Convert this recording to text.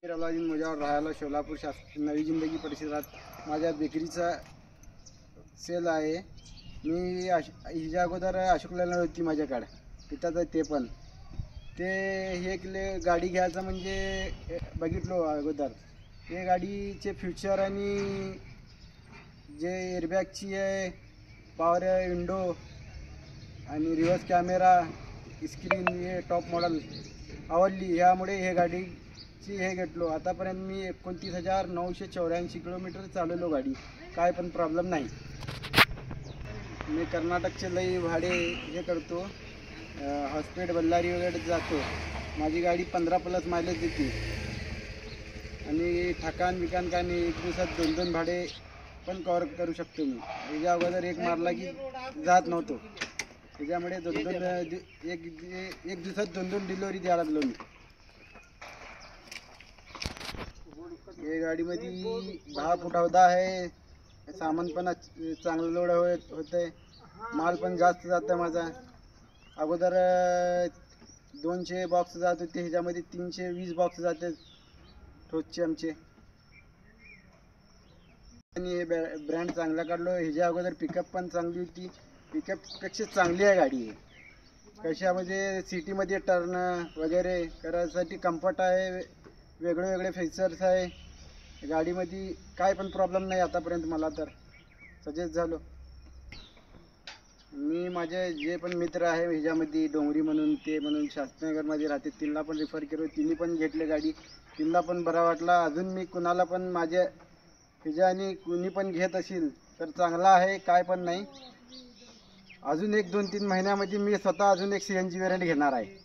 अलाउद्दीन मुजावर राहायला सोलापूर नवी जिंदगी परिसरात माझ्या बेकरीचा सेल आहे। मी हिच्या अगोदर अशोक लेलँड होती माझ्याकडे, तिथंच आहे ते पण। ते एक गाडी घ्यायचं म्हणजे बघितलो अगोदर, हे गाडीचे फ्युचर आणि जे एअरबॅगची आहे, पॉवर विंडो आणि रिव्हर्स कॅमेरा स्क्रीन हे टॉप मॉडेल आवडली, यामुळे हे गाडीची हे घेतलो। आतापर्यंत मी 29,984 किलोमीटर चालवलो गाडी, काय पण प्रॉब्लेम नाही। मी कर्नाटकचे लई भाडे हे करतो, हॉस्पिटल बल्लारी वगैरे जातो। माझी गाडी 15+ मायलेज देते आणि ठकान बिकान काय नाही, एक दिवसात 2-2 भाडे पण कव्हर करू शकतो मी। याच्या अगोदर एक मारला की जात नव्हतो, त्याच्यामुळे एक दिवसात 2-2 डिलिव्हरी द्यायला लागलो मी। हे गाडीमध्ये 10 फूट हौदा आहे, सामान पण चांगलं लोड होते, माल पण जास्त जातं माझा। अगोदर 200 बॉक्स जात होते, ह्याच्यामध्ये 320 बॉक्स जाते रोजचे आमचे। आणि हे ब्रँड चांगला काढलो। ह्याच्या अगोदर पिकअप पण चांगली होती, पिकअपपेक्षा चांगली आहे गाडी। कशामध्ये सिटीमध्ये टर्न वगैरे करायसाठी कम्फर्ट आहे, वेगळे वेगळे फीचर्स आहे गाडीमध्ये, काय पण प्रॉब्लेम नाही आतापर्यंत मला तर सजेस्ट झालो। मी माझे जे पण मित्र आहे ह्याच्यामध्ये डोंगरी म्हणून ते म्हणून शास्त्रीनगरमध्ये राहते, त्यांना पण रिफर केलो, तिने पण घेतले गाडी, त्यांना पण बरा वाटला। अजून मी कुणाला पण माझ्या ह्याच्याने कुणी पण घेत असेल तर चांगला आहे, काय पण नाही। अजून 1-2-3 महिन्यामध्ये मी स्वतः अजून एक CNG वेरियंट घेणार आहे।